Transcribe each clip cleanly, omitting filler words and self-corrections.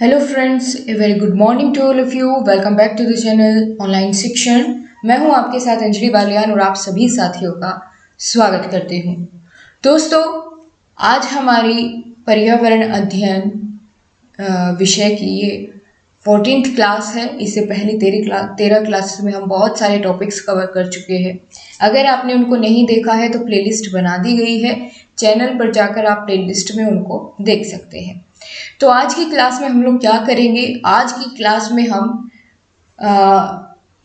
Hello friends, a very good morning to all of you. Welcome back to the channel online Shikshan. मैं हूं आपके साथ अंजलि बालियान और आप सभी साथियों का स्वागत करती हूं। दोस्तों, आज हमारी पर्यावरण अध्ययन विषय की ये 14th क्लास है। इससे पहले 13 क्लासेस में हम बहुत सारे टॉपिक्स कवर कर चुके हैं। अगर आपने उनको नहीं देखा है तो प्लेलिस्ट बना दी गई है, चैनल पर जाकर आप प्लेलिस्ट में उनको देख सकते हैं। तो आज की क्लास में हम लोग क्या करेंगे? आज की क्लास में हम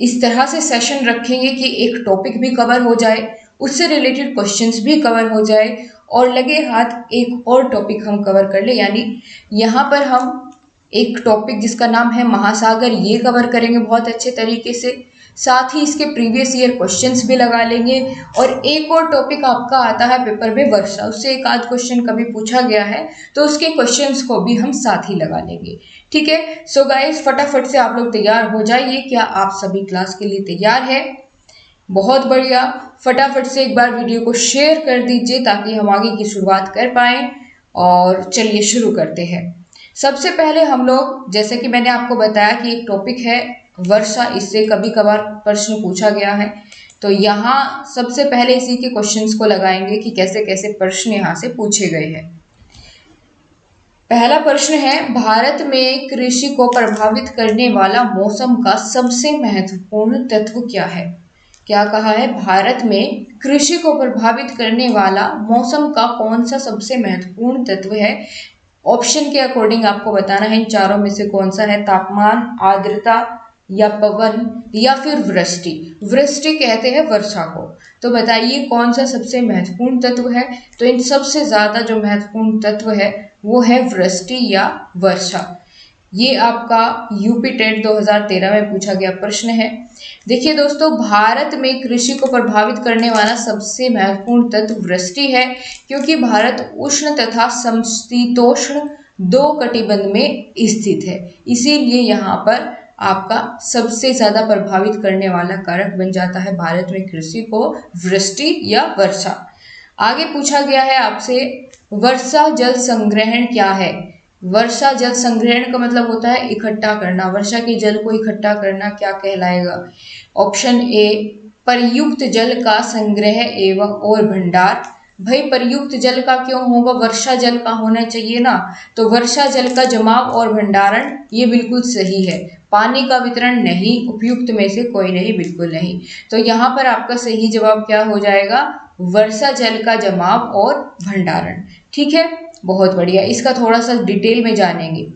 इस तरह से सेशन रखेंगे कि एक टॉपिक भी कवर हो जाए, उससे रिलेटेड क्वेश्चंस भी कवर हो जाए और लगे हाथ एक और टॉपिक हम कवर कर ले। यानी यहाँ पर हम एक टॉपिक जिसका नाम है महासागर, ये कवर करेंगे बहुत अच्छे तरीके से। साथ ही इसके प्रीवियस ईयर क्वेश्चंस भी लगा लेंगे। और एक और टॉपिक आपका आता है पेपर में, वर्षा, उससे एक आध क्वेश्चन कभी पूछा गया है तो उसके क्वेश्चंस को भी हम साथ ही लगा लेंगे। ठीक है, सो गाइस, फटाफट से आप लोग तैयार हो जाइए। क्या आप सभी क्लास के लिए तैयार है? बहुत बढ़िया। फटाफट से एक बार वीडियो को शेयर कर दीजिए ताकि हम आगे की शुरुआत कर पाएं। और चलिए शुरू करते हैं। सबसे पहले हम लोग, जैसे कि मैंने आपको बताया कि एक टॉपिक है वर्षा, इससे कभी कभार प्रश्न पूछा गया है, तो यहाँ सबसे पहले इसी के क्वेश्चंस को लगाएंगे कि कैसे कैसे प्रश्न यहाँ से पूछे गए हैं। पहला प्रश्न है, भारत में कृषि को प्रभावित करने वाला मौसम का सबसे महत्वपूर्ण तत्व क्या है? क्या कहा है? भारत में कृषि को प्रभावित करने वाला मौसम का कौन सा सबसे महत्वपूर्ण तत्व है? ऑप्शन के अकॉर्डिंग आपको बताना है इन चारों में से कौन सा है। तापमान, आर्द्रता या पवन या फिर वृष्टि। वृष्टि कहते हैं वर्षा को। तो बताइए कौन सा सबसे महत्वपूर्ण तत्व है? तो इन सबसे ज्यादा जो महत्वपूर्ण तत्व है वो है वृष्टि या वर्षा। ये आपका यूपी टेट 2013 में पूछा गया प्रश्न है। देखिए दोस्तों, भारत में कृषि को प्रभावित करने वाला सबसे महत्वपूर्ण तत्व वृष्टि है, क्योंकि भारत उष्ण तथा समशीतोष्ण दो कटिबंध में स्थित है। इसीलिए यहाँ पर आपका सबसे ज्यादा प्रभावित करने वाला कारक बन जाता है भारत में कृषि को वृष्टि या वर्षा। आगे पूछा गया है आपसे, वर्षा जल संग्रहण क्या है? वर्षा जल संग्रहण का मतलब होता है इकट्ठा करना। वर्षा के जल को इकट्ठा करना क्या कहलाएगा? ऑप्शन ए, प्रयुक्त जल का संग्रह एवं और भंडार। भाई, प्रयुक्त जल का क्यों होगा? वर्षा जल का होना चाहिए ना। तो वर्षा जल का जमाव और भंडारण, ये बिल्कुल सही है। पानी का वितरण नहीं, उपयुक्त में से कोई नहीं, बिल्कुल नहीं। तो यहाँ पर आपका सही जवाब क्या हो जाएगा? वर्षा जल का जमाव और भंडारण। ठीक है, बहुत बढ़िया। इसका थोड़ा सा डिटेल में जानेंगे।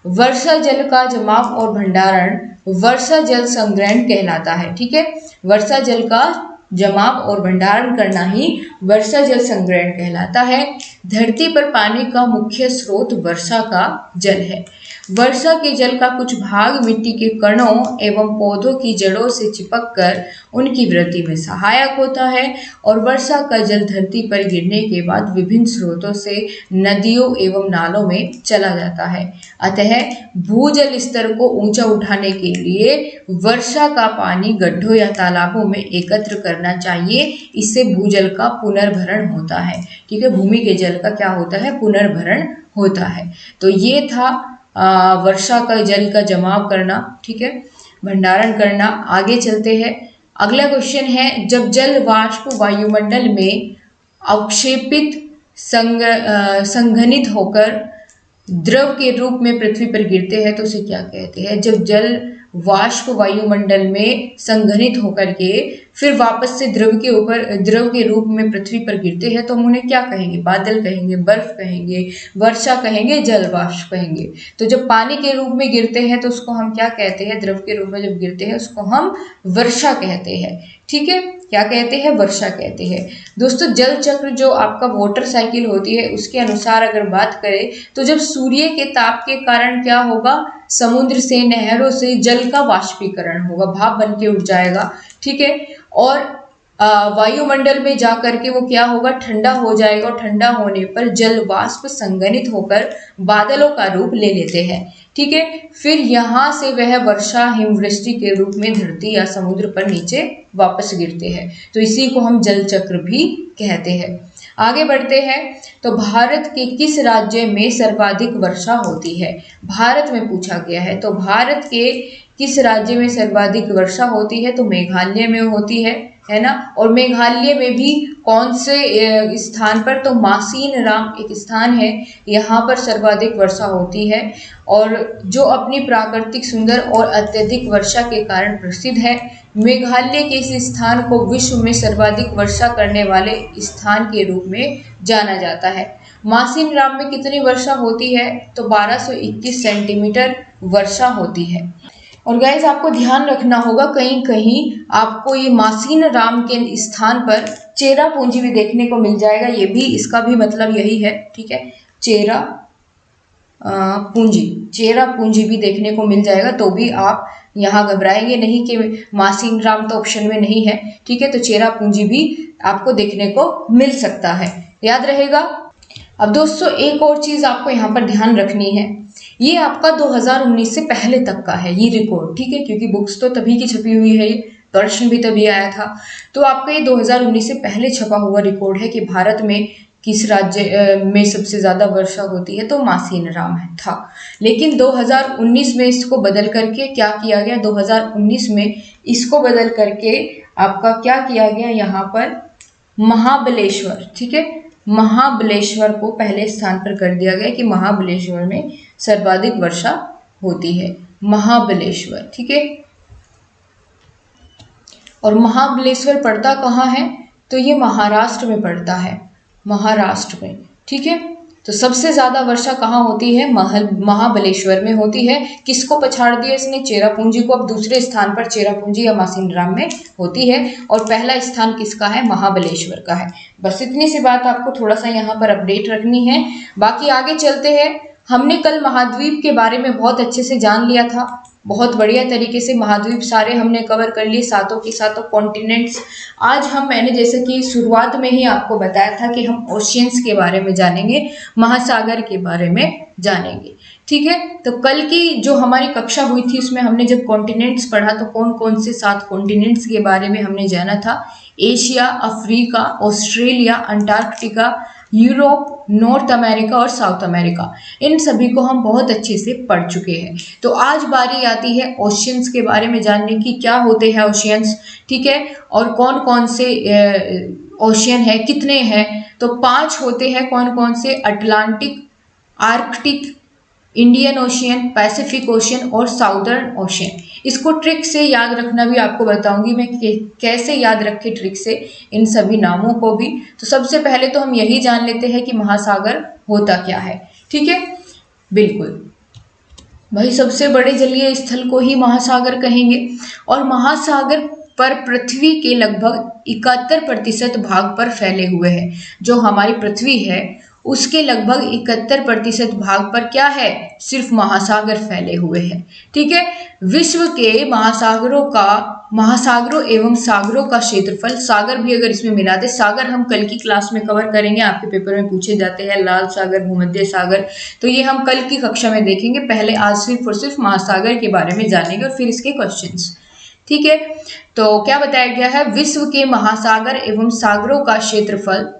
वर्षा जल का जमाव और भंडारण वर्षा जल संग्रहण कहलाता है। ठीक है, वर्षा जल का जमाव और भंडारण करना ही वर्षा जल संग्रहण कहलाता है। धरती पर पानी का मुख्य स्रोत वर्षा का जल है। वर्षा के जल का कुछ भाग मिट्टी के कणों एवं पौधों की जड़ों से चिपककर उनकी वृद्धि में सहायक होता है और वर्षा का जल धरती पर गिरने के बाद विभिन्न स्रोतों से नदियों एवं नालों में चला जाता है। अतः भूजल स्तर को ऊंचा उठाने के लिए वर्षा का पानी गड्ढों या तालाबों में एकत्र करना चाहिए। इससे भूजल का पुनर्भरण होता है। ठीक है, भूमि के जल का क्या होता है? पुनर्भरण होता है। तो ये था वर्षा का जल का जमाव करना, ठीक है, भंडारण करना। आगे चलते हैं। अगला क्वेश्चन है, जब जल वाष्प वायुमंडल में अवक्षेपित संघनित होकर द्रव के रूप में पृथ्वी पर गिरते हैं तो उसे क्या कहते हैं? जब जल वाष्प वायुमंडल में संघनित होकर के फिर वापस से द्रव के रूप में पृथ्वी पर गिरते हैं तो हम उन्हें क्या कहेंगे? बादल कहेंगे, बर्फ कहेंगे, वर्षा कहेंगे, जल वाष्प कहेंगे। तो जब पानी के रूप में गिरते हैं तो उसको हम क्या कहते हैं? द्रव के रूप में जब गिरते हैं उसको हम वर्षा कहते हैं। ठीक है, क्या कहते हैं? वर्षा कहते हैं। दोस्तों, जल चक्र जो आपका वाटर साइकिल होती है उसके अनुसार अगर बात करें तो जब सूर्य के ताप के कारण क्या होगा? समुद्र से, नहरों से जल का वाष्पीकरण होगा, भाप बन के उठ जाएगा। ठीक है, और वायुमंडल में जा करके वो क्या होगा? ठंडा हो जाएगा और ठंडा होने पर जल वाष्प संघनित होकर बादलों का रूप ले लेते हैं। ठीक है, फिर यहाँ से वह वर्षा हिमवृष्टि के रूप में धरती या समुद्र पर नीचे वापस गिरते हैं। तो इसी को हम जल चक्र भी कहते हैं। आगे बढ़ते हैं। तो भारत के किस राज्य में सर्वाधिक वर्षा होती है? भारत में पूछा गया है। तो भारत के किस राज्य में सर्वाधिक वर्षा होती है? तो मेघालय में होती है ना। और मेघालय में भी कौन से स्थान पर? तो मासीन राम एक स्थान है, यहाँ पर सर्वाधिक वर्षा होती है, और जो अपनी प्राकृतिक सुंदर और अत्यधिक वर्षा के कारण प्रसिद्ध है। मेघालय के इस स्थान को विश्व में सर्वाधिक वर्षा करने वाले स्थान के रूप में जाना जाता है। मासिन राम में कितनी वर्षा होती है? तो 1221 सेंटीमीटर वर्षा होती है। और गाइस आपको ध्यान रखना होगा, कहीं कहीं आपको ये मासीन राम के स्थान पर चेरापूंजी भी देखने को मिल जाएगा। ये भी, इसका भी मतलब यही है, ठीक है, चेरापूंजी भी देखने को मिल जाएगा। तो भी आप यहाँ घबराएंगे नहीं कि मासीन राम तो ऑप्शन में नहीं है, ठीक है। तो चेरापूंजी भी आपको देखने को मिल सकता है, याद रहेगा। अब दोस्तों एक और चीज आपको यहाँ पर ध्यान रखनी है, ये आपका 2019 से पहले तक का है ये रिकॉर्ड, ठीक है, क्योंकि बुक्स तो तभी की छपी हुई है, ये प्रश्न भी तभी आया था। तो आपका ये 2019 से पहले छपा हुआ रिकॉर्ड है कि भारत में किस राज्य में सबसे ज्यादा वर्षा होती है? तो मासीन राम है था। लेकिन 2019 में इसको बदल करके क्या किया गया? 2019 में इसको बदल करके आपका क्या किया गया? यहाँ पर महाबलेश्वर, ठीक है, महाबलेश्वर को पहले स्थान पर कर दिया गया कि महाबलेश्वर में सर्वाधिक वर्षा होती है, महाबलेश्वर, ठीक है। और महाबलेश्वर पड़ता कहाँ है? तो ये महाराष्ट्र में पड़ता है, महाराष्ट्र में, ठीक है। तो सबसे ज्यादा वर्षा कहाँ होती है? महाबलेश्वर में होती है। किसको पछाड़ दिया इसने? चेरापूंजी को। अब दूसरे स्थान पर चेरापूंजी या मासिन राम में होती है, और पहला स्थान किसका है? महाबलेश्वर का है। बस इतनी सी बात आपको थोड़ा सा यहाँ पर अपडेट रखनी है। बाकी आगे चलते हैं। हमने कल महाद्वीप के बारे में बहुत अच्छे से जान लिया था, बहुत बढ़िया तरीके से महाद्वीप सारे हमने कवर कर लिए, सातों के सातों कॉन्टिनेंट्स। आज मैंने जैसे कि शुरुआत में ही आपको बताया था कि हम ओशियंस के बारे में जानेंगे, महासागर के बारे में जानेंगे, ठीक है। तो कल की जो हमारी कक्षा हुई थी उसमें हमने जब कॉन्टिनेंट्स पढ़ा तो कौन कौन से 7 कॉन्टिनेंट्स के बारे में हमने जाना था? Asia, Africa, Australia, Antarctica, Europe, north America और साउथ अमेरिका। इन सभी को हम बहुत अच्छे से पढ़ चुके हैं। तो आज बारी आती है ओशियंस के बारे में जानने की। क्या होते हैं ओशियंस, ठीक है, और कौन कौन से ओशियन है, कितने हैं? तो 5 होते हैं। कौन कौन से? Atlantic, Arctic, Indian ocean, Pacific ocean और साउदर्न ओशियन। इसको ट्रिक से याद रखना भी आपको बताऊंगी मैं कैसे याद रखे ट्रिक से इन सभी नामों को भी। तो सबसे पहले तो हम यही जान लेते हैं कि महासागर होता क्या है, ठीक है। बिल्कुल भाई, सबसे बड़े जलीय स्थल को ही महासागर कहेंगे। और महासागर पर पृथ्वी के लगभग 71% भाग पर फैले हुए हैं। जो हमारी पृथ्वी है उसके लगभग 71% भाग पर क्या है? सिर्फ महासागर फैले हुए हैं, ठीक है। विश्व के महासागरों एवं सागरों का क्षेत्रफल, सागर भी अगर इसमें मिला दे, सागर हम कल की क्लास में कवर करेंगे, आपके पेपर में पूछे जाते हैं, लाल सागर, भूमध्य सागर, तो ये हम कल की कक्षा में देखेंगे। पहले आज सिर्फ और सिर्फ महासागर के बारे में जानेंगे और फिर इसके क्वेश्चंस, ठीक है। तो क्या बताया गया है? विश्व के महासागर एवं सागरों का क्षेत्रफल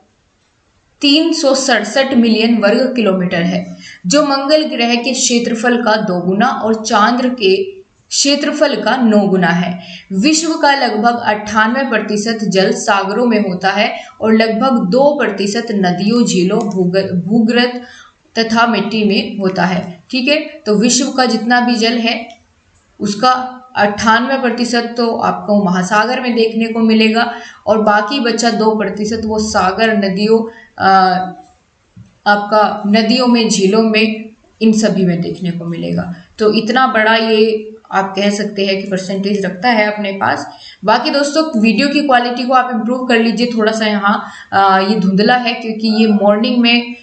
367 मिलियन वर्ग किलोमीटर है, जो मंगल ग्रह के क्षेत्रफल का 2 गुना और चांद्र के क्षेत्रफल का 9 गुना है। विश्व का लगभग 98% जल सागरों में होता है और लगभग 2% नदियों, झीलों, भूगर्भ तथा मिट्टी में होता है, ठीक है। तो विश्व का जितना भी जल है उसका 98% तो आपको महासागर में देखने को मिलेगा और बाकी बचा 2% वो सागर, नदियों, आपका नदियों में, झीलों में, इन सभी में देखने को मिलेगा। तो इतना बड़ा ये आप कह सकते हैं कि परसेंटेज रखता है अपने पास। बाकी दोस्तों वीडियो की क्वालिटी को आप इम्प्रूव कर लीजिए, थोड़ा सा यहाँ ये धुंधला है क्योंकि ये मॉर्निंग में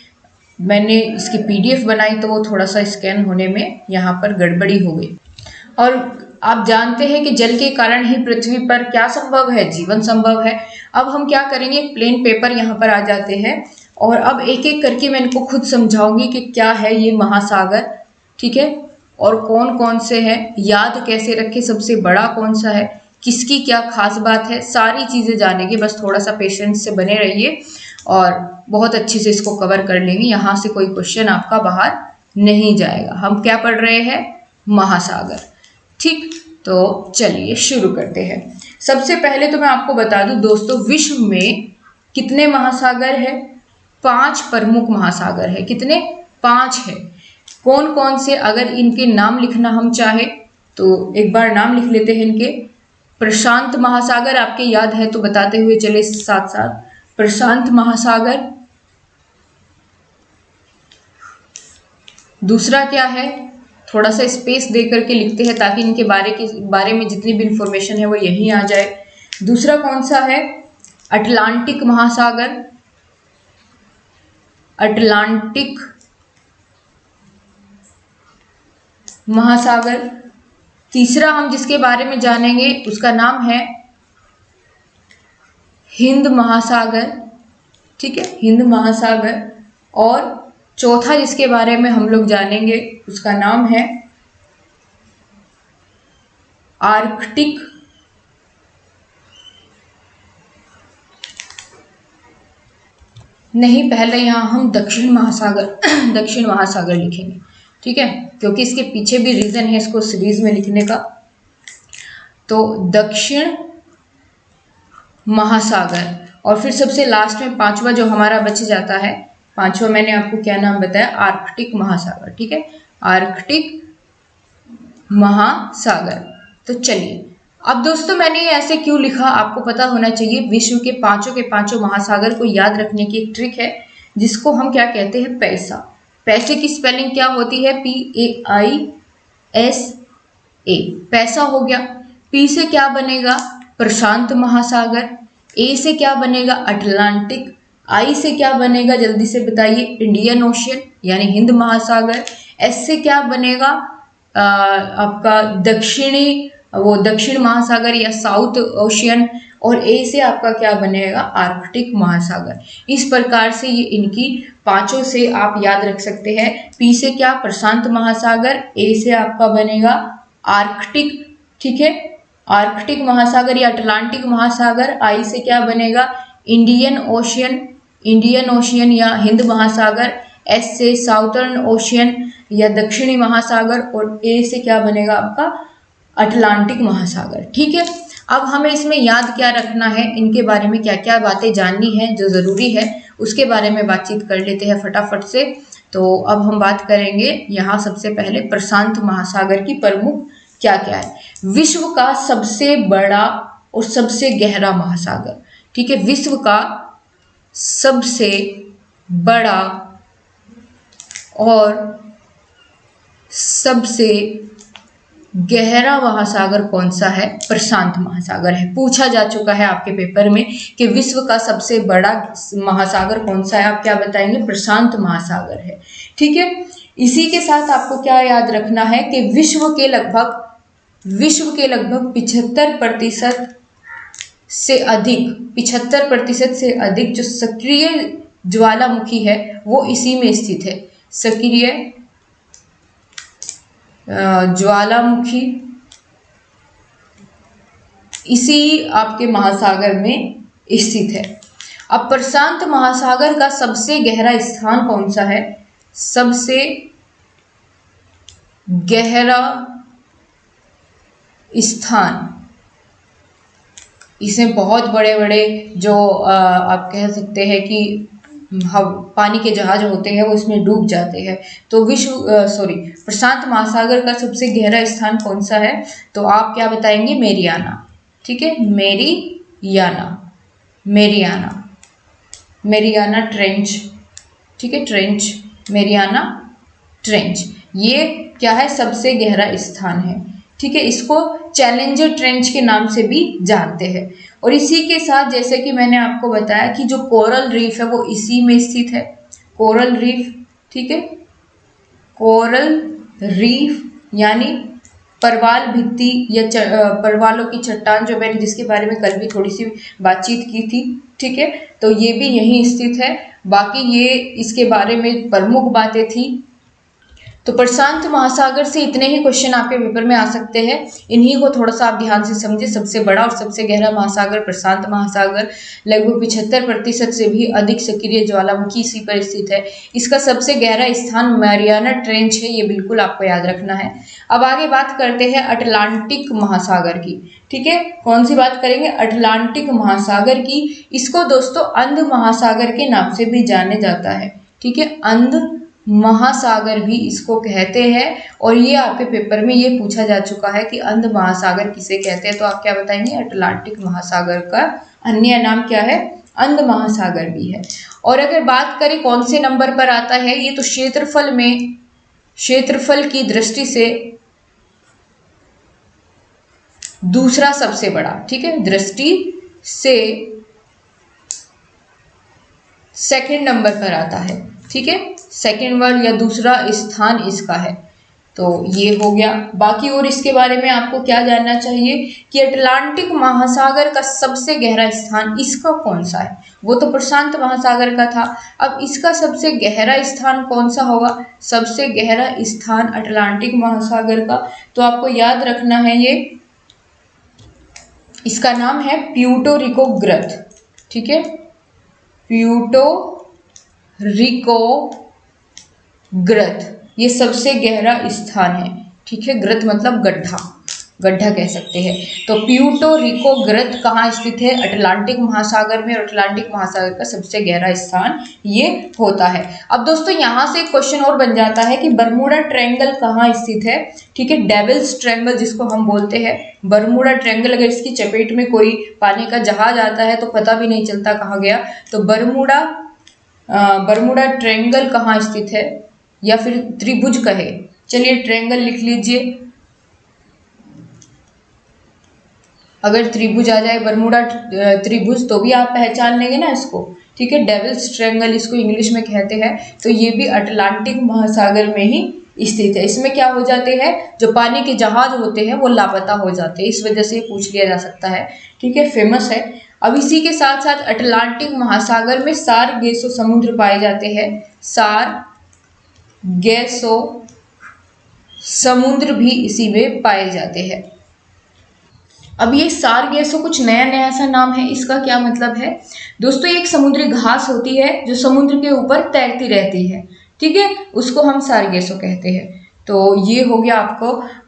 मैंने इसकी PDF बनाई तो वो थोड़ा सा स्कैन होने में यहाँ पर गड़बड़ी हो गई। और आप जानते हैं कि जल के कारण ही पृथ्वी पर क्या संभव है? जीवन संभव है। अब हम क्या करेंगे, एक प्लेन पेपर यहाँ पर आ जाते हैं और अब एक एक करके मैं इनको खुद समझाऊंगी कि क्या है ये महासागर, ठीक है, और कौन कौन से हैं, याद कैसे रखें, सबसे बड़ा कौन सा है, किसकी क्या खास बात है, सारी चीजें जानेंगे। बस थोड़ा सा पेशेंस से बने रहिए और बहुत अच्छे से इसको कवर कर लेंगे, यहाँ से कोई क्वेश्चन आपका बाहर नहीं जाएगा। हम क्या पढ़ रहे हैं? महासागर। ठीक, तो चलिए शुरू करते हैं। सबसे पहले तो मैं आपको बता दूं दोस्तों, विश्व में कितने महासागर है? 5 प्रमुख महासागर है। कितने? 5 है। कौन कौन से? अगर इनके नाम लिखना हम चाहे तो एक बार नाम लिख लेते हैं इनके। प्रशांत महासागर आपके याद है तो बताते हुए चले साथ साथ। प्रशांत महासागर। दूसरा क्या है? थोड़ा सा स्पेस दे करके लिखते हैं ताकि इनके बारे में जितनी भी इंफॉर्मेशन है वो यहीं आ जाए। दूसरा कौन सा है? अटलांटिक महासागर। अटलांटिक महासागर। तीसरा हम जिसके बारे में जानेंगे उसका नाम है हिंद महासागर। ठीक है, हिंद महासागर। और चौथा जिसके बारे में हम लोग जानेंगे उसका नाम है आर्कटिक नहीं, पहले यहाँ हम दक्षिण महासागर दक्षिण महासागर लिखेंगे। ठीक है, क्योंकि इसके पीछे भी रीजन है इसको सीरीज में लिखने का। तो दक्षिण महासागर। और फिर सबसे लास्ट में 5वां जो हमारा बच जाता है, 5वां मैंने आपको क्या नाम बताया? आर्कटिक महासागर। ठीक है, आर्कटिक महासागर। तो चलिए, अब दोस्तों मैंने ये ऐसे क्यों लिखा आपको पता होना चाहिए। विश्व के पांचों महासागर को याद रखने की एक ट्रिक है जिसको हम क्या कहते हैं? पैसा। पैसे की स्पेलिंग क्या होती है? PAISA। पैसा हो गया। P से क्या बनेगा? प्रशांत महासागर। A से क्या बनेगा? अटलांटिक। I से क्या बनेगा? जल्दी से बताइए। इंडियन ओशियन यानी हिंद महासागर। S से क्या बनेगा? आपका दक्षिण महासागर या साउथ ओशियन। और A से आपका क्या बनेगा? आर्कटिक महासागर। इस प्रकार से ये इनकी 5 से आप याद रख सकते हैं। P से क्या? प्रशांत महासागर। A से आपका बनेगा आर्कटिक। ठीक है, आर्कटिक महासागर या अटलांटिक महासागर। I से क्या बनेगा? इंडियन ओशियन या हिंद महासागर। S से साउथर्न ओशियन या दक्षिणी महासागर। और A से क्या बनेगा आपका? अटलांटिक महासागर। ठीक है, अब हमें इसमें याद क्या रखना है, इनके बारे में क्या क्या बातें जाननी है जो जरूरी है उसके बारे में बातचीत कर लेते हैं फटाफट से। तो अब हम बात करेंगे यहाँ सबसे पहले प्रशांत महासागर की प्रमुख क्या क्या है। विश्व का सबसे बड़ा और सबसे गहरा महासागर। ठीक है, विश्व का सबसे बड़ा और सबसे गहरा महासागर कौन सा है? प्रशांत महासागर है। पूछा जा चुका है आपके पेपर में कि विश्व का सबसे बड़ा महासागर कौन सा है, आप क्या बताएंगे? प्रशांत महासागर है। ठीक है, इसी के साथ आपको क्या याद रखना है कि विश्व के लगभग 75% से अधिक जो सक्रिय ज्वालामुखी है वो इसी में स्थित है। सक्रिय ज्वालामुखी इसी आपके महासागर में स्थित है। अब प्रशांत महासागर का सबसे गहरा स्थान कौन सा है? सबसे गहरा स्थान, इसमें बहुत बड़े बड़े जो आप कह सकते हैं कि पानी के जहाज होते हैं वो इसमें डूब जाते हैं। तो प्रशांत महासागर का सबसे गहरा स्थान कौन सा है? तो आप क्या बताएंगे? मेरियाना। ठीक है, मेरियाना ट्रेंच। ठीक है, ट्रेंच, मेरियाना ट्रेंच, ये क्या है? सबसे गहरा स्थान है। ठीक है, इसको चैलेंजर ट्रेंच के नाम से भी जानते हैं। और इसी के साथ जैसे कि मैंने आपको बताया कि जो कोरल रीफ है वो इसी में स्थित है। कोरल रीफ, ठीक है, कोरल रीफ यानी परवाल भित्ति या परवालों की चट्टान, जो मैंने जिसके बारे में कल भी थोड़ी सी बातचीत की थी। ठीक है, तो ये भी यहीं स्थित है। बाकी ये इसके बारे में प्रमुख बातें थी। तो प्रशांत महासागर से इतने ही क्वेश्चन आपके पेपर में आ सकते हैं। इन्हीं को थोड़ा सा आप ध्यान से समझे। सबसे बड़ा और सबसे गहरा महासागर प्रशांत महासागर, लगभग 75% से भी अधिक सक्रिय ज्वालामुखी इसी पर स्थित है। इसका सबसे गहरा स्थान मैरियाना ट्रेंच है, ये बिल्कुल आपको याद रखना है। अब आगे बात करते हैं अटलांटिक महासागर की। ठीक है, कौन सी बात करेंगे? अटलांटिक महासागर की। इसको दोस्तों अंध महासागर के नाम से भी जाने जाता है। ठीक है, अंध महासागर भी इसको कहते हैं। और ये आपके पेपर में ये पूछा जा चुका है कि अंध महासागर किसे कहते हैं, तो आप क्या बताएंगे? अटलांटिक महासागर का अन्य नाम क्या है? अंध महासागर भी है। और अगर बात करें कौन से नंबर पर आता है, ये तो क्षेत्रफल की दृष्टि से दूसरा सबसे बड़ा, ठीक है, दृष्टि से सेकंड नंबर पर आता है। ठीक है, सेकंड वर्ड या दूसरा स्थान इसका है। तो ये हो गया। बाकी और इसके बारे में आपको क्या जानना चाहिए कि अटलांटिक महासागर का सबसे गहरा स्थान इसका कौन सा है? वो तो प्रशांत महासागर का था। अब इसका सबसे गहरा स्थान कौन सा होगा? सबसे गहरा स्थान अटलांटिक महासागर का, तो आपको याद रखना है ये, इसका नाम है प्यूर्टो रिको ग्रत। ठीक है, प्यूर्टो रिको ग्रत, ये सबसे गहरा स्थान है। ठीक है, ग्रत मतलब गड्ढा, गड्ढा कह सकते हैं। तो प्यूर्टो रिको ग्रत कहाँ स्थित है? अटलांटिक महासागर में। और अटलांटिक महासागर का सबसे गहरा स्थान ये होता है। अब दोस्तों यहाँ से एक क्वेश्चन और बन जाता है कि बरमूडा ट्रायंगल कहाँ स्थित है? ठीक है, डेविल्स ट्रायंगल जिसको हम बोलते हैं, बरमूडा ट्रायंगल। अगर इसकी चपेट में कोई पानी का जहाज आता है तो पता भी नहीं चलता कहाँ गया। तो बरमूडा ट्रायंगल कहाँ स्थित है, या फिर त्रिभुज कहे, चलिए ट्रायंगल लिख लीजिए। अगर त्रिभुज आ जाए, बरमूडा त्रिभुज, तो भी आप पहचान लेंगे ना इसको। ठीक है, डेविल्स ट्रायंगल इसको इंग्लिश में कहते हैं। तो ये भी अटलांटिक महासागर में ही स्थित है। इसमें क्या हो जाते हैं, जो पानी के जहाज होते हैं वो लापता हो जाते हैं, इस वजह से पूछ लिया जा सकता है। ठीक है, फेमस है। अब इसी के साथ साथ अटलांटिक महासागर में सारगेसो समुद्र पाए जाते हैं। सारगेसो समुद्र भी इसी में पाए जाते हैं। अब ये सारगेसो कुछ नया नया सा नाम है, इसका क्या मतलब है दोस्तों? एक समुद्री घास होती है जो समुद्र के ऊपर तैरती रहती है। ठीक है, उसको हम सारगेसो कहते हैं। तो ये हो गया आपको।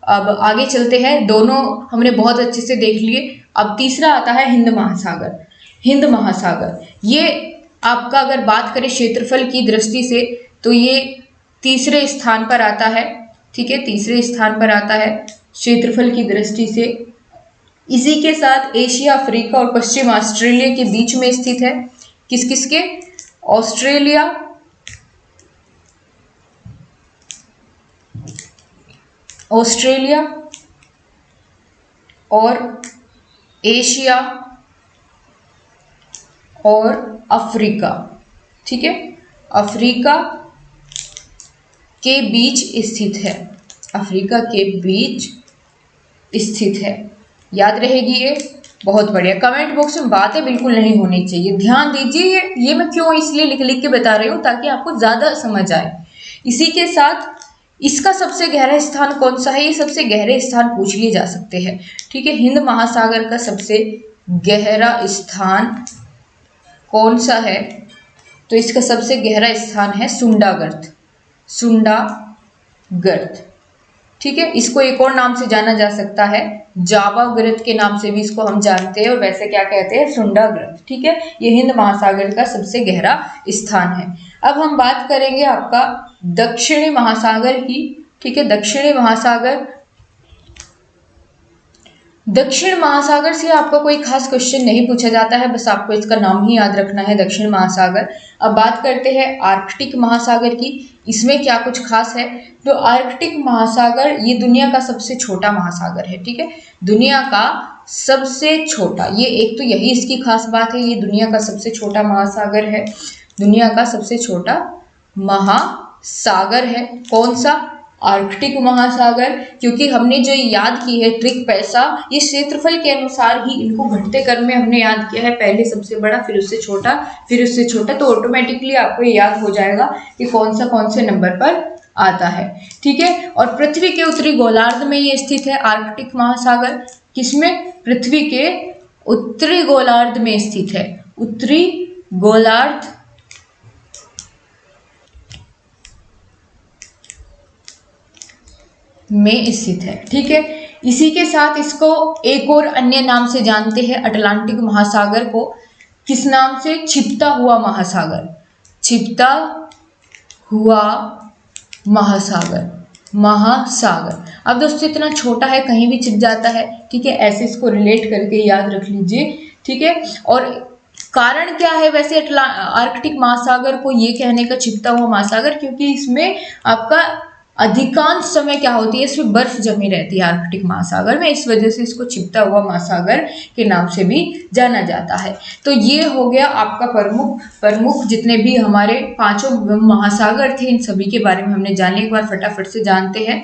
अब आगे चलते हैं, दोनों हमने बहुत अच्छे से देख लिए। अब तीसरा आता है हिंद महासागर। हिंद महासागर ये आपका अगर बात करें क्षेत्रफल की दृष्टि से तो ये तीसरे स्थान पर आता है। ठीक है, तीसरे स्थान पर आता है क्षेत्रफल की दृष्टि से। इसी के साथ एशिया, अफ्रीका और पश्चिम ऑस्ट्रेलिया के बीच में स्थित है। किस किस के? ऑस्ट्रेलिया, और एशिया और अफ्रीका। ठीक है, अफ्रीका के बीच स्थित है। अफ्रीका के बीच स्थित है, याद रहेगी ये। बहुत बढ़िया। कमेंट बॉक्स में बातें बिल्कुल नहीं होनी चाहिए, ध्यान दीजिए। ये मैं क्यों इसलिए लिख लिख के बता रही हूँ ताकि आपको ज़्यादा समझ आए। इसी के साथ इसका सबसे गहरा स्थान कौन सा है? ये सबसे गहरे स्थान पूछ लिए जा सकते हैं। ठीक है, हिंद महासागर का सबसे गहरा स्थान कौन सा है? तो इसका सबसे गहरा स्थान है सुंडागर्त। सुंडागर्त। ठीक है, इसको एक और नाम से जाना जा सकता है, जावा गर्त के नाम से भी इसको हम जानते हैं, और वैसे क्या कहते हैं? सुंडागर्त। ठीक है, ये हिंद महासागर का सबसे गहरा स्थान है। अब हम बात करेंगे आपका दक्षिणी महासागर की। ठीक है, दक्षिणी महासागर। दक्षिण महासागर से आपका कोई खास क्वेश्चन नहीं पूछा जाता है, बस आपको इसका नाम ही याद रखना है, दक्षिण महासागर। अब बात करते हैं आर्कटिक महासागर की। इसमें क्या कुछ खास है? तो आर्कटिक महासागर ये दुनिया का सबसे छोटा महासागर है। ठीक है, दुनिया का सबसे छोटा, ये एक तो यही इसकी खास बात है, ये दुनिया का सबसे छोटा महासागर है। दुनिया का सबसे छोटा महासागर है। कौन सा? आर्कटिक महासागर। क्योंकि हमने जो याद की है ट्रिक पैसा, ये क्षेत्रफल के अनुसार ही इनको घटते क्रम में हमने याद किया है, पहले सबसे बड़ा, फिर उससे छोटा, फिर उससे छोटा, तो ऑटोमेटिकली आपको ये याद हो जाएगा कि कौन से नंबर पर आता है। ठीक है, और पृथ्वी के उत्तरी गोलार्ध में ये स्थित है आर्कटिक महासागर। किसमें? पृथ्वी के उत्तरी गोलार्ध में स्थित है, उत्तरी गोलार्ध में स्थित है। ठीक है, इसी के साथ इसको एक और अन्य नाम से जानते हैं, अटलांटिक महासागर को। किस नाम से? छिपता हुआ महासागर, छिपता हुआ महासागर, महासागर। अब दोस्तों इतना छोटा है, कहीं भी छिप जाता है। ठीक है, ऐसे इसको रिलेट करके याद रख लीजिए। ठीक है, और कारण क्या है वैसे आर्कटिक महासागर को ये कहने का छिपता हुआ महासागर? क्योंकि इसमें आपका अधिकांश समय क्या होती है, इसमें बर्फ जमी रहती है आर्कटिक महासागर में, इस वजह से इसको छिपता हुआ महासागर के नाम से भी जाना जाता है। तो ये हो गया आपका प्रमुख जितने भी हमारे 5 महासागर थे, इन सभी के बारे में हमने जाने। एक बार फटाफट से जानते हैं।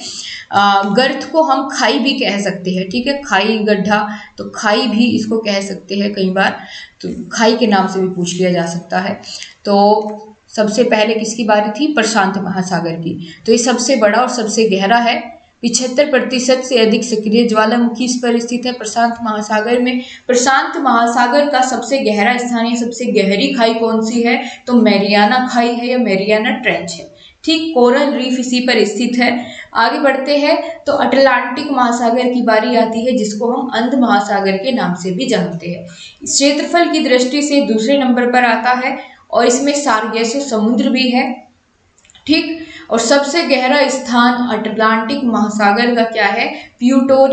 गर्त को हम खाई भी कह सकते हैं। ठीक है, खाई, गड्ढा, तो खाई भी इसको कह सकते हैं कई बार, तो खाई के नाम से भी पूछ लिया जा सकता है। तो सबसे पहले किसकी बारी थी? प्रशांत महासागर की। तो ये सबसे बड़ा और सबसे गहरा है। 75% से अधिक सक्रिय ज्वालामुखी इस पर स्थित है प्रशांत महासागर में। प्रशांत महासागर का सबसे गहरा स्थान या सबसे गहरी खाई कौन सी है? तो मैरियाना खाई है या मैरियाना ट्रेंच है। ठीक, कोरल रीफ इसी पर स्थित है। आगे बढ़ते हैं तो अटलांटिक महासागर की बारी आती है, जिसको हम अंध महासागर के नाम से भी जानते हैं। क्षेत्रफल की दृष्टि से दूसरे नंबर पर आता है और इसमें सार्गेसो समुद्र भी है। ठीक, और सबसे गहरा स्थान अटलांटिक महासागर का क्या है? प्यूर्टो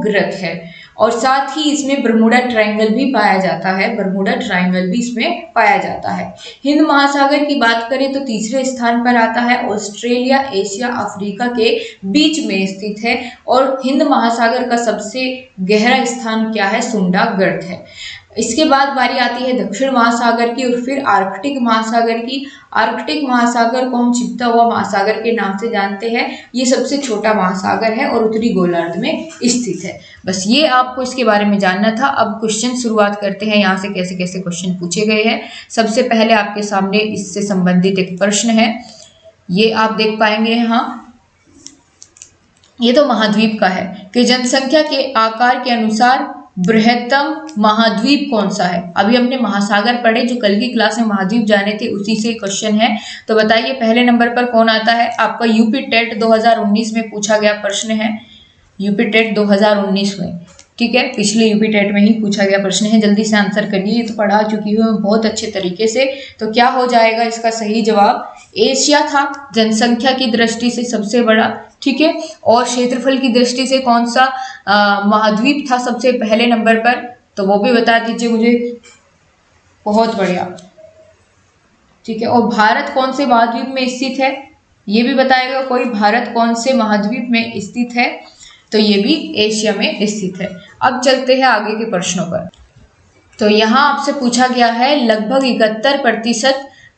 गर्त है। और साथ ही इसमें बरमूडा ट्रायंगल भी पाया जाता है, बरमूडा ट्रायंगल भी इसमें पाया जाता है। हिंद महासागर की बात करें तो तीसरे स्थान पर आता है, ऑस्ट्रेलिया, एशिया, अफ्रीका के बीच में स्थित है। और हिंद महासागर का सबसे गहरा स्थान क्या है? सुंडा गर्त है। इसके बाद बारी आती है दक्षिण महासागर की और फिर आर्कटिक महासागर की। आर्कटिक महासागर को हम छिपता हुआ महासागर के नाम से जानते हैं। ये सबसे छोटा महासागर है और उत्तरी गोलार्ध में स्थित है। बस ये आपको इसके बारे में जानना था। अब क्वेश्चन शुरुआत करते हैं, यहाँ से कैसे कैसे क्वेश्चन पूछे गए हैं। सबसे पहले आपके सामने इससे संबंधित एक प्रश्न है, ये आप देख पाएंगे यहाँ। ये तो महाद्वीप का है कि जनसंख्या के आकार के अनुसार बृहत्तम महाद्वीप कौन सा है। अभी हमने महासागर पढ़े, जो कल की क्लास में महाद्वीप जाने थे, उसी से क्वेश्चन है। तो बताइए पहले नंबर पर कौन आता है? आपका यूपी टेट 2019 में पूछा गया प्रश्न है, यूपी टेट 2019 में। ठीक है, पिछले यूपी टेट में ही पूछा गया प्रश्न है। जल्दी से आंसर करिए, ये तो पढ़ा चुकी हूँ मैं बहुत अच्छे तरीके से। तो क्या हो जाएगा इसका सही जवाब? एशिया था जनसंख्या की दृष्टि से सबसे बड़ा। ठीक है, और क्षेत्रफल की दृष्टि से कौन सा महाद्वीप था सबसे पहले नंबर पर? तो वो भी बता दीजिए मुझे। बहुत बढ़िया। ठीक है, और भारत कौन से महाद्वीप में स्थित है? ये भी बताएगा कोई, भारत कौन से महाद्वीप में स्थित है? तो ये भी एशिया में स्थित है। अब चलते हैं आगे के प्रश्नों पर। तो यहाँ आपसे पूछा गया है लगभग 71%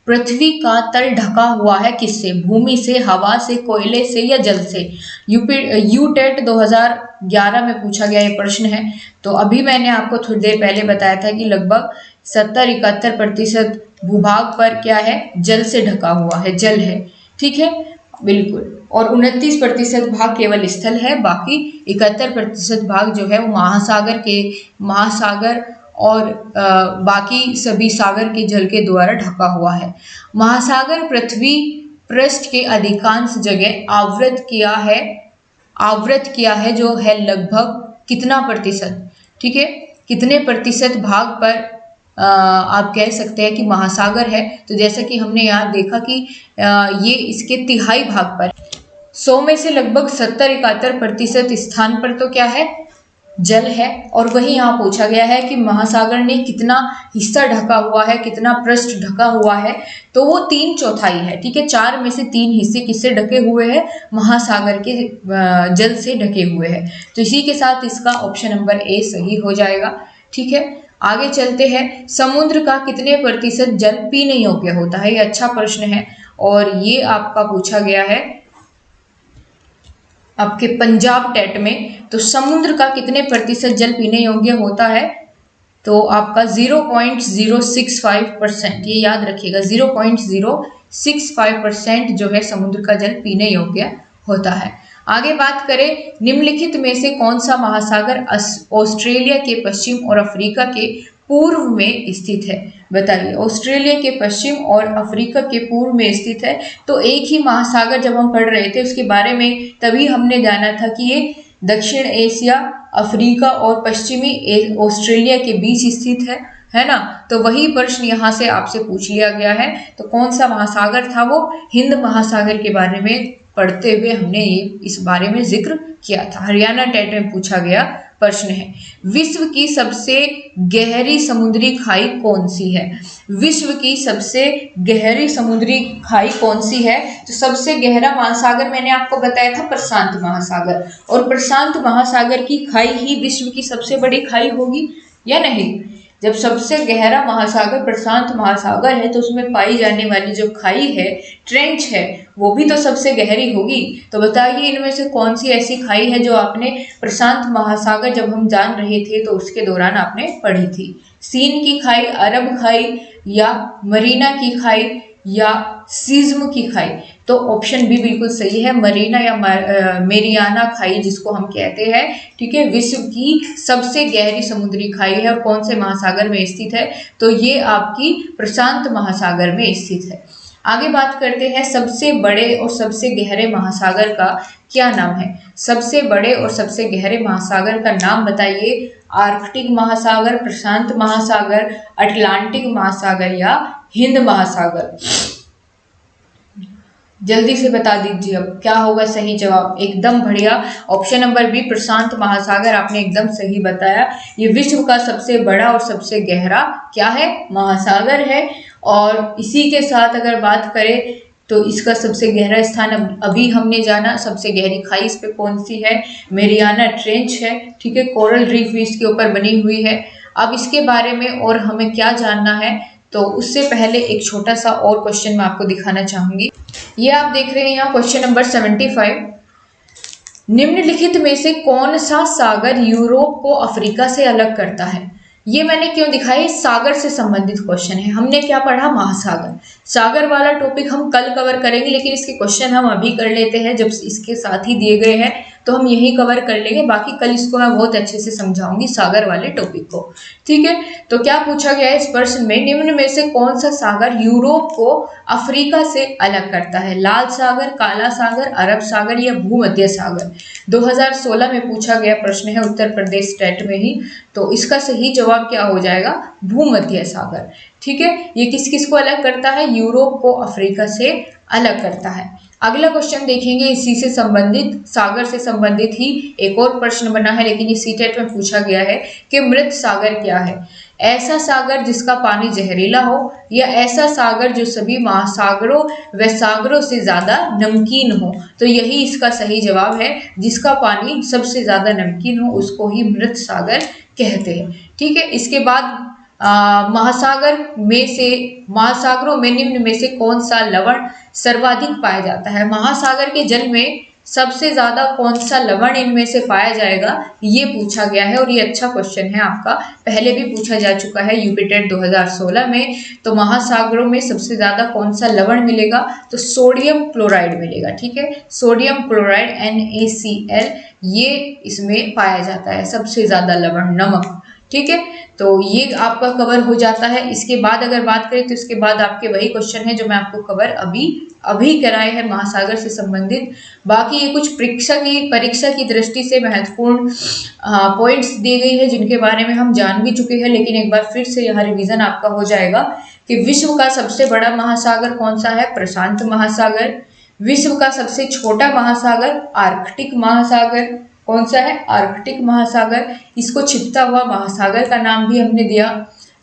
पृथ्वी का तल ढका हुआ है किससे? भूमि से, हवा से, कोयले से या जल से? यूटेट 2011 में पूछा गया ये प्रश्न है। तो अभी मैंने आपको थोड़ी देर पहले बताया था कि लगभग 70-71% भूभाग पर क्या है? जल से ढका हुआ है, जल है। ठीक है, बिल्कुल। और 29% भाग केवल स्थल है, बाकी 71% भाग जो है वो महासागर और बाकी सभी सागर के जल के द्वारा ढका हुआ है। महासागर पृथ्वी पृष्ठ के अधिकांश जगह आवृत किया है जो है लगभग कितना प्रतिशत? ठीक है, कितने प्रतिशत भाग पर आप कह सकते हैं कि महासागर है? तो जैसा कि हमने यहाँ देखा कि ये इसके तिहाई भाग पर 100 में से लगभग 70-71% स्थान पर तो क्या है? जल है। और वही यहाँ पूछा गया है कि महासागर ने कितना हिस्सा ढका हुआ है, कितना पृष्ठ ढका हुआ है? तो वो 3/4 है। ठीक है, 4 में से 3 हिस्से किससे ढके हुए हैं? महासागर के जल से ढके हुए हैं। तो इसी के साथ इसका ऑप्शन नंबर ए सही हो जाएगा। ठीक है, आगे चलते हैं। समुद्र का कितने प्रतिशत जल पीने योग्य होता है? ये अच्छा प्रश्न है और ये आपका पूछा गया है आपके पंजाब टेट में। तो समुद्र का कितने प्रतिशत जल पीने योग्य होता है? तो आपका 0.065%, ये याद रखिएगा, 0.0 65% जो है समुद्र का जल पीने योग्य होता है। आगे बात करें, निम्नलिखित में से कौन सा महासागर ऑस्ट्रेलिया के पश्चिम और अफ्रीका के पूर्व में स्थित है? बताइए, ऑस्ट्रेलिया के पश्चिम और अफ्रीका के पूर्व में स्थित है। तो एक ही महासागर जब हम पढ़ रहे थे उसके बारे में तभी हमने जाना था कि ये दक्षिण एशिया, अफ्रीका और पश्चिमी ऑस्ट्रेलिया के बीच स्थित है ना। तो वही प्रश्न यहाँ से आपसे पूछ लिया गया है। तो कौन सा महासागर था वो? हिंद महासागर के बारे में पढ़ते हुए हमने ये इस बारे में जिक्र किया था। हरियाणा टेट में पूछा गया प्रश्न है, विश्व की सबसे गहरी समुद्री खाई कौन सी है? विश्व की सबसे गहरी समुद्री खाई कौन सी है? तो सबसे गहरा महासागर मैंने आपको बताया था प्रशांत महासागर, और प्रशांत महासागर की खाई ही विश्व की सबसे बड़ी खाई होगी या नहीं? जब सबसे गहरा महासागर प्रशांत महासागर है तो उसमें पाई जाने वाली जो खाई है, ट्रेंच है, वो भी तो सबसे गहरी होगी। तो बताइए इनमें से कौन सी ऐसी खाई है जो आपने प्रशांत महासागर जब हम जान रहे थे तो उसके दौरान आपने पढ़ी थी? सीन की खाई, अरब खाई, या मरीना की खाई, या सिज्म की खाई? तो ऑप्शन बी बिल्कुल सही है, मरीना या मेरियाना खाई जिसको हम कहते हैं। ठीक है, विश्व की सबसे गहरी समुद्री खाई है और कौन से महासागर में स्थित है? तो ये आपकी प्रशांत महासागर में स्थित है। आगे बात करते हैं, सबसे बड़े और सबसे गहरे महासागर का क्या नाम है? सबसे बड़े और सबसे गहरे महासागर का नाम बताइए। आर्कटिक महासागर, प्रशांत महासागर, अटलांटिक महासागर या हिंद महासागर? जल्दी से बता दीजिए अब क्या होगा सही जवाब। एकदम बढ़िया, ऑप्शन नंबर बी प्रशांत महासागर आपने एकदम सही बताया। ये विश्व का सबसे बड़ा और सबसे गहरा क्या है? महासागर है। और इसी के साथ अगर बात करें तो इसका सबसे गहरा स्थान अभी हमने जाना, सबसे गहरी खाई इस पे कौन सी है? मेरियाना ट्रेंच है। ठीक है, कोरल रीफ भी इसके ऊपर बनी हुई है। अब इसके बारे में और हमें क्या जानना है, तो उससे पहले एक छोटा सा और क्वेश्चन मैं आपको दिखाना चाहूंगी। ये आप देख रहे हैं यहाँ क्वेश्चन नंबर 75। निम्नलिखित में से कौन सा सागर यूरोप को अफ्रीका से अलग करता है? ये मैंने क्यों दिखाया? सागर से संबंधित क्वेश्चन है। हमने क्या पढ़ा? महासागर। सागर वाला टॉपिक हम कल कवर करेंगे, लेकिन इसके क्वेश्चन हम अभी कर लेते हैं जब इसके साथ ही दिए गए हैं, तो हम यही कवर कर लेंगे। बाकी कल इसको मैं बहुत अच्छे से समझाऊंगी सागर वाले टॉपिक को। ठीक है, तो क्या पूछा गया है इस प्रश्न में, निम्न में से कौन सा सागर यूरोप को अफ्रीका से अलग करता है? लाल सागर, काला सागर, अरब सागर या भूमध्य सागर? 2016 में पूछा गया प्रश्न है उत्तर प्रदेश स्टेट में ही। तो इसका सही जवाब क्या हो जाएगा? भूमध्य सागर। ठीक है, ये किस किस को अलग करता है? यूरोप को अफ्रीका से अलग करता है। अगला क्वेश्चन देखेंगे, इसी से संबंधित, सागर से संबंधित ही एक और प्रश्न बना है, लेकिन ये सीटेट में पूछा गया है कि मृत सागर क्या है? ऐसा सागर जिसका पानी जहरीला हो, या ऐसा सागर जो सभी महासागरों व सागरों से ज्यादा नमकीन हो? तो यही इसका सही जवाब है, जिसका पानी सबसे ज्यादा नमकीन हो उसको ही मृत सागर कहते हैं। ठीक है, इसके बाद महासागरों में निम्न में से कौन सा लवण सर्वाधिक पाया जाता है? महासागर के जल में सबसे ज्यादा कौन सा लवण इनमें से पाया जाएगा, ये पूछा गया है। और ये अच्छा क्वेश्चन है आपका, पहले भी पूछा जा चुका है यूपी टेट 2016 में। तो महासागरों में सबसे ज्यादा कौन सा लवण मिलेगा? तो सोडियम क्लोराइड मिलेगा। ठीक है, सोडियम क्लोराइड NaCl, ये इसमें पाया जाता है सबसे ज्यादा लवण, नमक। ठीक है, तो ये आपका कवर हो जाता है। इसके बाद अगर बात करें तो इसके बाद आपके वही क्वेश्चन है जो मैं आपको कवर अभी कराए हैं महासागर से संबंधित। बाकी ये कुछ परीक्षा की दृष्टि से महत्वपूर्ण पॉइंट्स दिए गई है जिनके बारे में हम जान भी चुके हैं, लेकिन एक बार फिर से यहाँ रिवीजन आपका हो जाएगा कि विश्व का सबसे बड़ा महासागर कौन सा है? प्रशांत महासागर। विश्व का सबसे छोटा महासागर आर्कटिक महासागर। कौन सा है? आर्कटिक महासागर। इसको छिपता हुआ महासागर का नाम भी हमने दिया।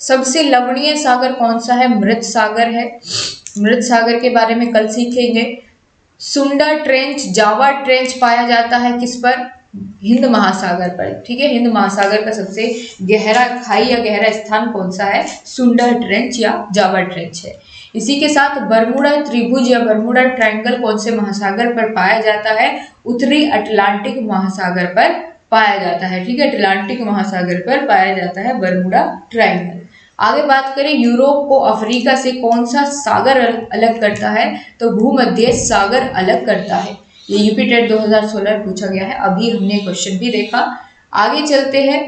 सबसे लवणीय सागर कौन सा है? मृत सागर है। मृत सागर के बारे में कल सीखेंगे। सुंडा ट्रेंच, जावा ट्रेंच पाया जाता है किस पर? हिंद महासागर पर। ठीक है, हिंद महासागर का सबसे गहरा खाई या गहरा स्थान कौन सा है? सुंडा ट्रेंच या जावा ट्रेंच है। इसी के साथ बरमूडा त्रिभुज या बरमूडा ट्रायंगल कौन से महासागर पर पाया जाता है? उत्तरी अटलांटिक महासागर पर पाया जाता है। ठीक है, अटलांटिक महासागर पर पाया जाता है बरमूडा ट्रायंगल। आगे बात करें यूरोप को अफ्रीका से कौन सा सागर अलग करता है, तो भूमध्य सागर अलग करता है। ये यूपी टेट 2016 पूछा गया है, अभी हमने क्वेश्चन भी देखा। आगे चलते हैं,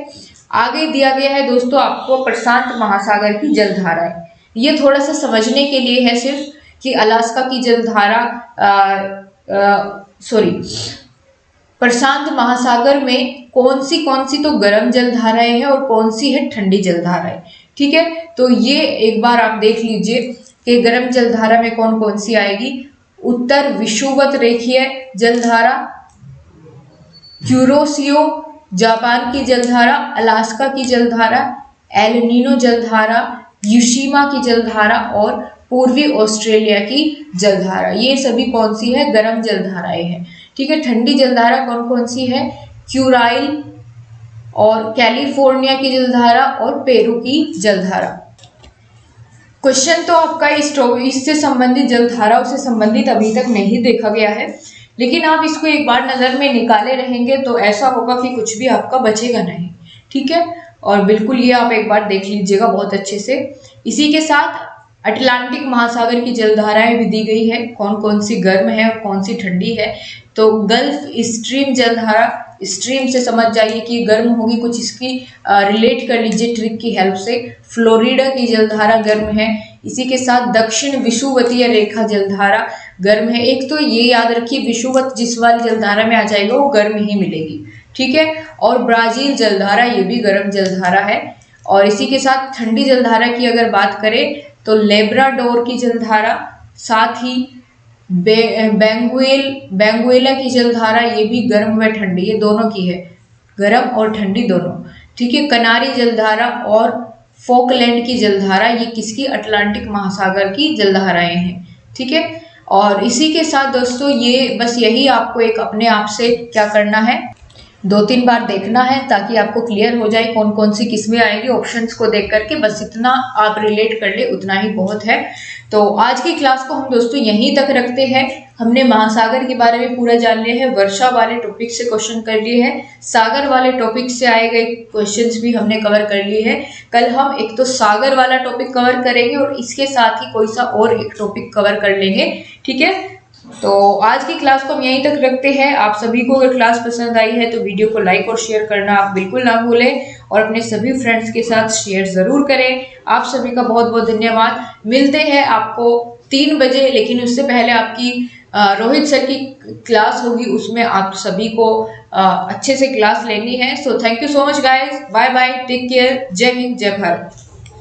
आगे दिया गया है दोस्तों आपको प्रशांत महासागर की जलधाराएं। ये थोड़ा सा समझने के लिए है सिर्फ कि अलास्का की जलधारा प्रशांत महासागर में कौन सी तो गर्म जलधाराएं हैं और कौन सी है ठंडी जलधाराएं। ठीक है, तो ये एक बार आप देख लीजिए कि गर्म जलधारा में कौन कौन सी आएगी। उत्तर विषुवत रेखीय जलधारा, क्यूरोसियो जापान की जलधारा, अलास्का की जलधारा, एल नीनो जलधारा, यूशिमा की जलधारा और पूर्वी ऑस्ट्रेलिया की जलधारा। ये सभी कौन सी है, गर्म जलधाराएं हैं। ठीक है, ठंडी जलधारा कौन कौन सी है, क्यूराइल और कैलिफोर्निया की जलधारा और पेरू की जलधारा। क्वेश्चन तो आपका इससे संबंधित जलधाराओं से संबंधित अभी तक नहीं देखा गया है, लेकिन आप इसको एक बार नजर में निकाले रहेंगे तो ऐसा होगा कि कुछ भी आपका बचेगा नहीं। ठीक है, और बिल्कुल ये आप एक बार देख लीजिएगा बहुत अच्छे से। इसी के साथ अटलांटिक महासागर की जलधाराएं भी दी गई है, कौन कौन सी गर्म है और कौन सी ठंडी है। तो गल्फ स्ट्रीम जलधारा, स्ट्रीम से समझ जाइए कि गर्म होगी, कुछ इसकी रिलेट कर लीजिए ट्रिक की हेल्प से। फ्लोरिडा की जलधारा गर्म है। इसी के साथ दक्षिण विषुवतीय रेखा जलधारा गर्म है। एक तो ये याद रखिए विषुवत जिस वाली जलधारा में आ जाएगा वो गर्म ही मिलेगी। ठीक है, और ब्राजील जलधारा ये भी गर्म जलधारा है। और इसी के साथ ठंडी जलधारा की अगर बात करें तो लेब्राडोर की जलधारा, साथ ही बेंगुएला की जलधारा ये भी गर्म व ठंडी, ये दोनों की है, गर्म और ठंडी दोनों। ठीक है, कनारी जलधारा और फोकलैंड की जलधारा ये किसकी, अटलांटिक महासागर की जलधाराएं हैं। ठीक है, और इसी के साथ दोस्तों ये बस यही आपको एक अपने आप से क्या करना है, 2-3 बार देखना है ताकि आपको क्लियर हो जाए कौन कौन सी किस्में आएगी। ऑप्शंस को देख करके बस इतना आप रिलेट कर ले, उतना ही बहुत है। तो आज की क्लास को हम दोस्तों यहीं तक रखते हैं। हमने महासागर के बारे में पूरा जान लिया है, वर्षा वाले टॉपिक से क्वेश्चन कर लिए हैं, सागर वाले टॉपिक से आए गए क्वेश्चंस भी हमने कवर कर लिए हैं। कल हम एक तो सागर वाला टॉपिक कवर करेंगे और इसके साथ ही कोई सा और एक टॉपिक कवर कर लेंगे। ठीक है, तो आज की क्लास को हम यहीं तक रखते हैं। आप सभी को अगर क्लास पसंद आई है तो वीडियो को लाइक और शेयर करना आप बिल्कुल ना भूलें और अपने सभी फ्रेंड्स के साथ शेयर ज़रूर करें। आप सभी का बहुत बहुत धन्यवाद। मिलते हैं आपको 3 बजे, लेकिन उससे पहले आपकी रोहित सर की क्लास होगी, उसमें आप सभी को अच्छे से क्लास लेनी है। So thank you so much guys, bye bye, take care, जय हिंद, जय भारत।